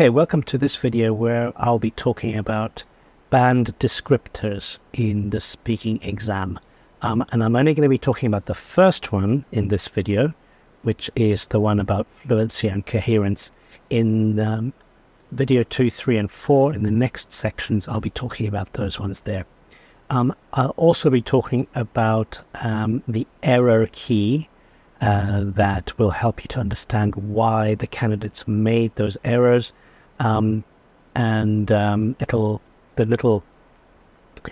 Okay, welcome to this video where I'll be talking about band descriptors in the speaking exam. And I'm only going to be talking about the first one in this video, which is the one about fluency and coherence. In video 2, 3, and 4, in the next sections, I'll be talking about those ones there. I'll also be talking about the error key that will help you to understand why the candidates made those errors, the little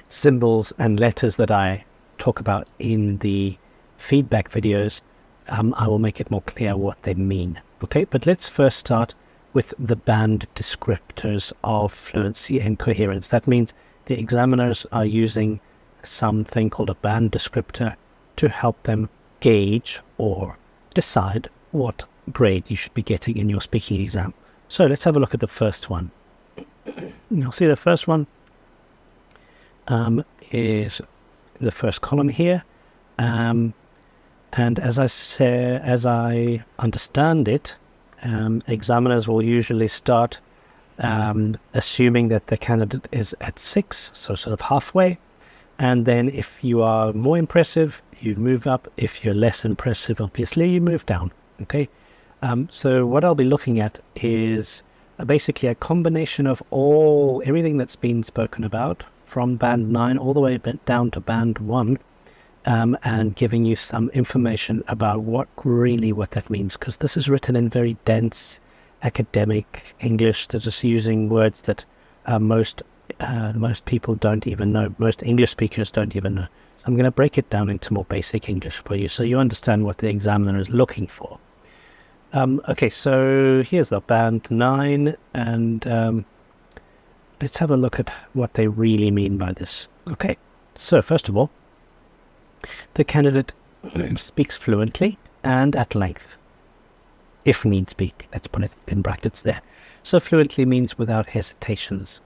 symbols and letters that I talk about in the feedback videos, I will make it more clear what they mean. Okay, but let's first start with the band descriptors of fluency and coherence. That means the examiners are using something called a band descriptor to help them gauge or decide what grade you should be getting in your speaking exam. So let's have a look at the first one. You'll see the first one is the first column here, and as I understand it, examiners will usually start assuming that the candidate is at 6, so sort of halfway, and then if you are more impressive, you move up. If you're less impressive, obviously, you move down. Okay, so what I'll be looking at is basically a combination of everything that's been spoken about from band 9 all the way down to band 1, and giving you some information about what that means, because this is written in very dense academic English that is using words that most people don't even know. Most English speakers don't even know. I'm going to break it down into more basic English for you so you understand what the examiner is looking for. Okay, so here's the band 9, and let's have a look at what they really mean by this. Okay, so first of all, the candidate speaks fluently and at length, if needs be. Let's put it in brackets there. So fluently means without hesitations.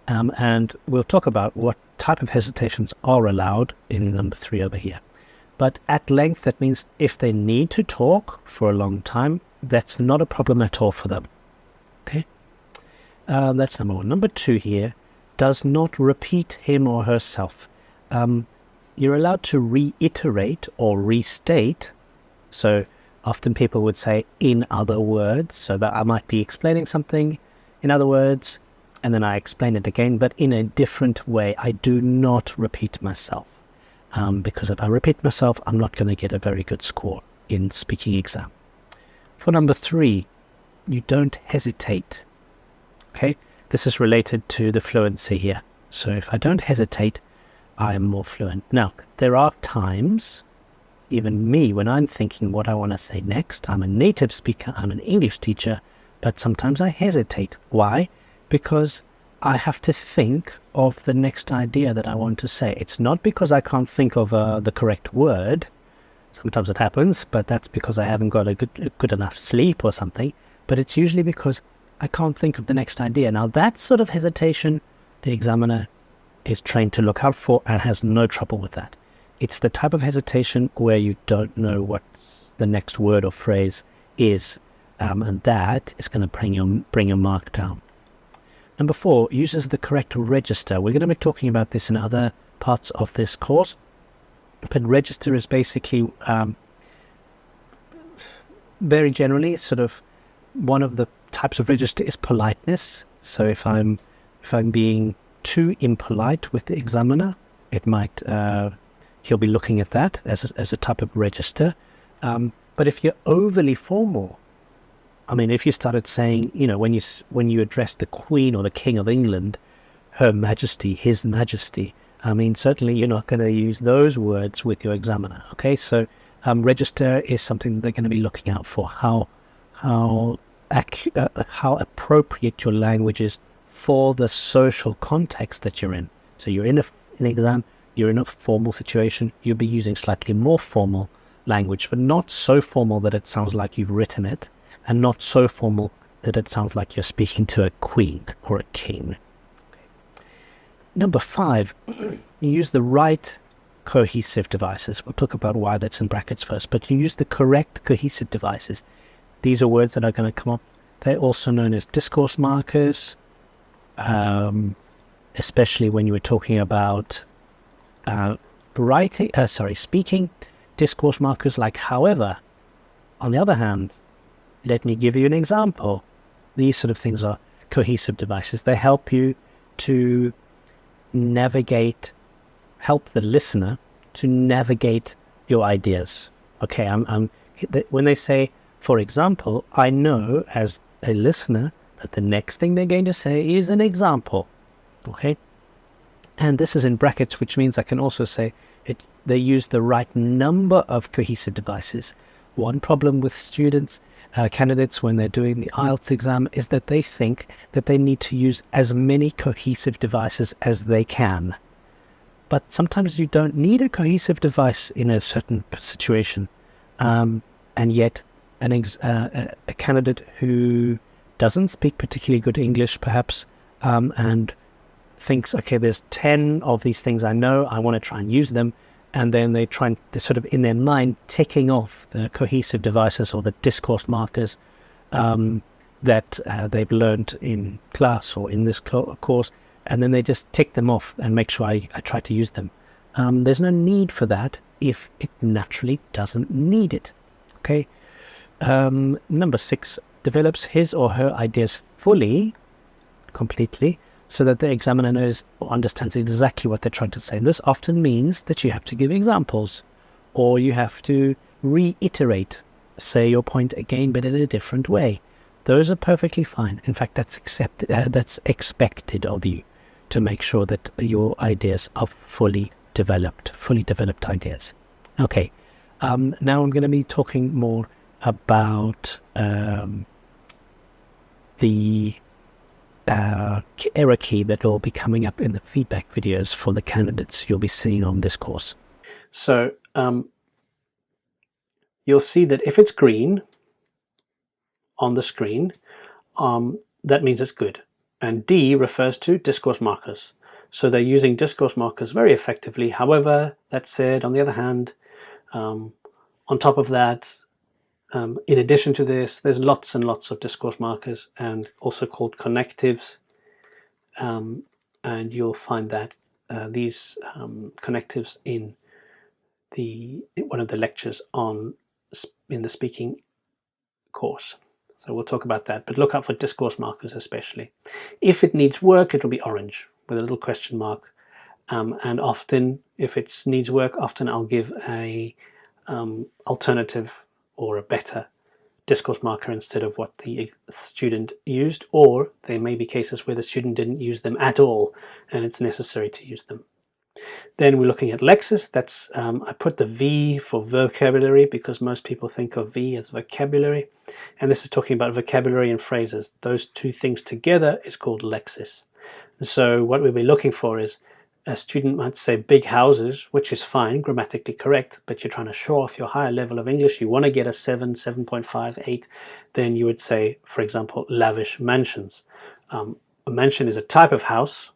And we'll talk about what type of hesitations are allowed in number 3 over here. But at length, that means if they need to talk for a long time, that's not a problem at all for them. Okay, that's number 1. Number 2 here, does not repeat him or herself. You're allowed to reiterate or restate. So often people would say in other words, so that I might be explaining something in other words, and then I explain it again, but in a different way. I do not repeat myself, because if I repeat myself, I'm not going to get a very good score in speaking exam. For number 3, you don't hesitate. Okay, this is related to the fluency here. So if I don't hesitate, I am more fluent. Now, there are times, even me, when I'm thinking what I want to say next, I'm a native speaker, I'm an English teacher, but sometimes I hesitate. Why? Because I have to think of the next idea that I want to say. It's not because I can't think of the correct word. Sometimes it happens, but that's because I haven't got a good enough sleep or something. But it's usually because I can't think of the next idea. Now, that sort of hesitation, the examiner is trained to look out for and has no trouble with that. It's the type of hesitation where you don't know what the next word or phrase is, and that is going to bring your mark down. Number 4, uses the correct register. We're going to be talking about this in other parts of this course, but register is basically, very generally, sort of one of the types of register is politeness. So if I'm being too impolite with the examiner, it might he'll be looking at that as a type of register. But if you're overly formal, I mean, if you started saying, when you address the Queen or the King of England, Her Majesty, His Majesty, I mean, certainly you're not going to use those words with your examiner. Okay, so register is something they're going to be looking out for. How appropriate your language is for the social context that you're in. So you're in an exam, you're in a formal situation, you'll be using slightly more formal language, but not so formal that it sounds like you've written it, and not so formal that it sounds like you're speaking to a queen or a king. Okay. Number 5, you use the right cohesive devices. We'll talk about why that's in brackets first, but you use the correct cohesive devices. These are words that are going to come up They're also known as discourse markers, especially when you were talking about speaking. Discourse markers like however. On the other hand, let me give you an example. These sort of things are cohesive devices. They help you to navigate, help the listener to navigate your ideas. Okay, when they say, for example, I know as a listener that the next thing they're going to say is an example. Okay, and this is in brackets, which means I can also say they use the right number of cohesive devices. One problem with students, candidates, when they're doing the IELTS exam is that they think that they need to use as many cohesive devices as they can. But sometimes you don't need a cohesive device in a certain situation. And yet a candidate who doesn't speak particularly good English, perhaps, and thinks, okay, there's 10 of these things I know, I want to try and use them. And then they're sort of in their mind ticking off the cohesive devices or the discourse markers that they've learned in class or in this course, and then they just tick them off and make sure I try to use them. There's no need for that if it naturally doesn't need it. Okay. Number 6, develops his or her ideas fully, completely, so that the examiner knows or understands exactly what they're trying to say. And this often means that you have to give examples, or you have to reiterate, say your point again, but in a different way. Those are perfectly fine. In fact, that's expected of you, to make sure that your ideas are fully developed ideas. Okay, now I'm going to be talking more about the error key that will be coming up in the feedback videos for the candidates you'll be seeing on this course. So you'll see that if it's green on the screen, that means it's good. And D refers to discourse markers. So they're using discourse markers very effectively. However, that said, on the other hand, on top of that, in addition to this, there's lots and lots of discourse markers, and also called connectives. And you'll find that these connectives in one of the lectures in the speaking course. So we'll talk about that, but look out for discourse markers especially. If it needs work, it'll be orange with a little question mark. And often, if it needs work, often I'll give a alternative or a better discourse marker instead of what the student used, or there may be cases where the student didn't use them at all and it's necessary to use them. Then we're looking at lexis. That's I put the V for vocabulary because most people think of V as vocabulary, and this is talking about vocabulary and phrases. Those two things together is called lexis. So what we'll be looking for is, a student might say big houses, which is fine, grammatically correct, but you're trying to show off your higher level of English, you want to get a 7, 7.5, 8, then you would say, for example, lavish mansions. A mansion is a type of house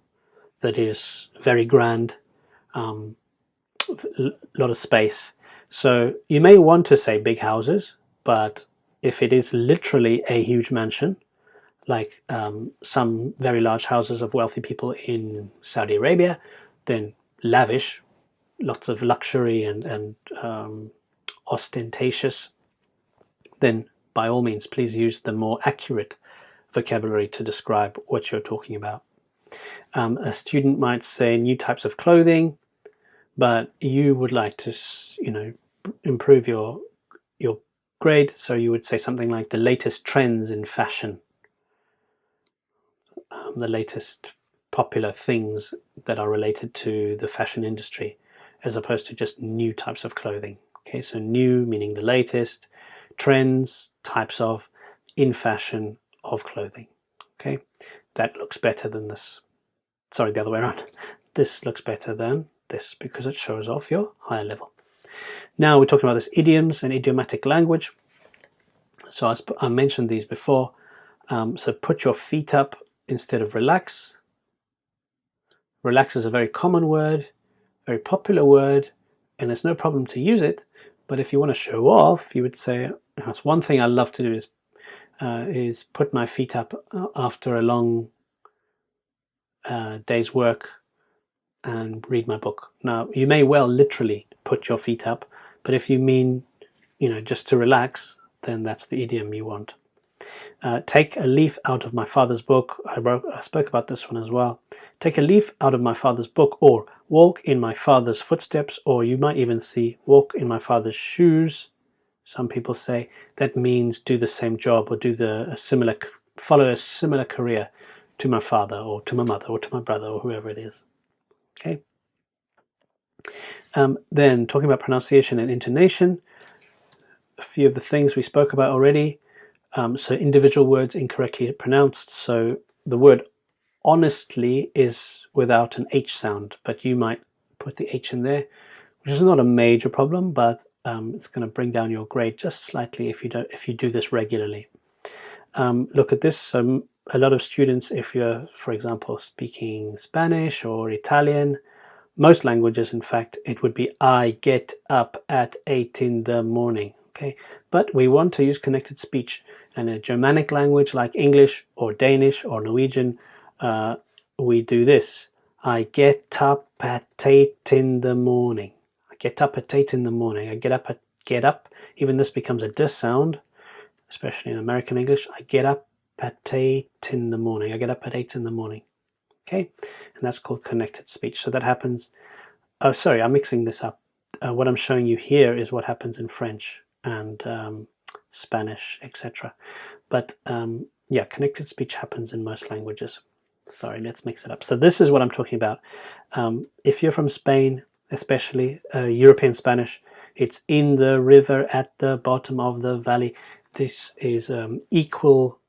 that is very grand, a lot of space. So you may want to say big houses, but if it is literally a huge mansion, like some very large houses of wealthy people in Saudi Arabia, then lavish, lots of luxury and ostentatious, then by all means please use the more accurate vocabulary to describe what you're talking about. A student might say new types of clothing, but you would like to, improve your grade, so you would say something like the latest trends in fashion, the latest popular things that are related to the fashion industry, as opposed to just new types of clothing. Okay, so new meaning the latest, trends, types of, in fashion, of clothing. Okay, that looks better than this. Sorry, the other way around. This looks better than this because it shows off your higher level. Now we're talking about this idioms and idiomatic language. So I mentioned these before. So put your feet up instead of relax. Relax is a very common word, very popular word, and there's no problem to use it. But if you want to show off, you would say, that's one thing I love to do is is put my feet up after a long day's work and read my book. Now, you may well literally put your feet up, but if you mean, just to relax, then that's the idiom you want. Take a leaf out of my father's book. I spoke about this one as well. Take a leaf out of my father's book, or walk in my father's footsteps, or you might even see walk in my father's shoes. Some people say that means do the same job, or follow a similar career to my father or to my mother or to my brother or whoever it is. Okay. Then talking about pronunciation and intonation, a few of the things we spoke about already. So individual words incorrectly pronounced. So the word honestly is without an H sound, but you might put the H in there, which is not a major problem, but it's going to bring down your grade just slightly if you do this regularly. Look at this. A lot of students, if you're, for example, speaking Spanish or Italian, most languages, in fact, it would be I get up at 8 in the morning. Okay, but we want to use connected speech, and a Germanic language like English or Danish or Norwegian, we do this. I get up at 8 in the morning. I get up at 8 in the morning. I get up. Even this becomes a D sound, especially in American English. I get up at 8 in the morning. I get up at 8 in the morning. Okay, and that's called connected speech. So that happens. Oh, sorry, I'm mixing this up. What I'm showing you here is what happens in French and Spanish, etc. But yeah, connected speech happens in most languages. Sorry, let's mix it up. So this is what I'm talking about. If you're from Spain, especially European Spanish, it's in the river at the bottom of the valley. This is equal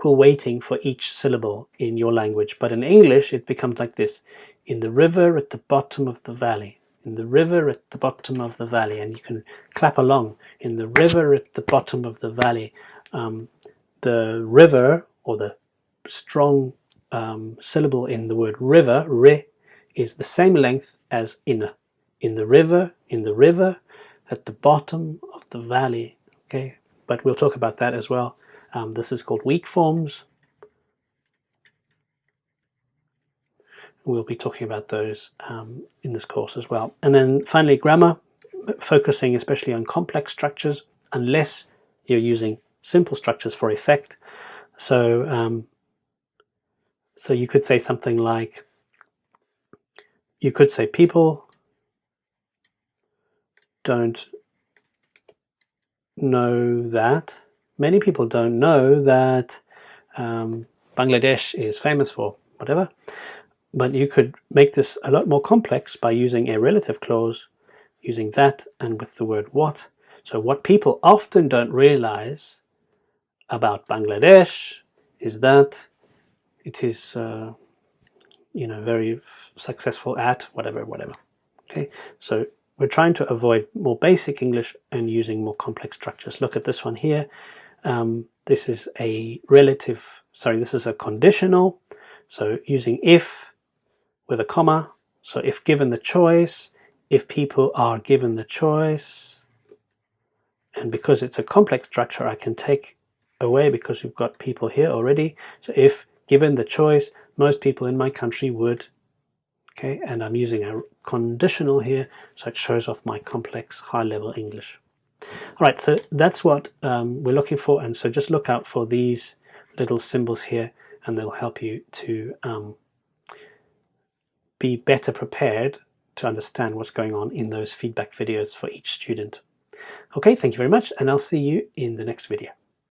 weighting for each syllable in your language. But in English, it becomes like this: in the river at the bottom of the valley. In the river at the bottom of the valley. And you can clap along. In the river at the bottom of the valley. The river, or the strong syllable in the word river, re, is the same length as in. In the river, at the bottom of the valley. Okay, but we'll talk about that as well. This is called weak forms. We'll be talking about those in this course as well. And then finally, grammar, focusing especially on complex structures, unless you're using simple structures for effect. So, so you could say something like, you could say people don't know that. Many people don't know that Bangladesh is famous for whatever. But you could make this a lot more complex by using a relative clause, using that and with the word what. So what people often don't realize about Bangladesh is that it is, very successful at whatever. Okay, so we're trying to avoid more basic English and using more complex structures. Look at this one here. This is a this is a conditional. So using if with a comma. So if given the choice, if people are given the choice, and because it's a complex structure, I can take away because we've got people here already. So if given the choice, most people in my country would. Okay, and I'm using a conditional here, so it shows off my complex high-level English. All right, so that's what we're looking for, and so just look out for these little symbols here, and they'll help you to be better prepared to understand what's going on in those feedback videos for each student. Okay, thank you very much, and I'll see you in the next video.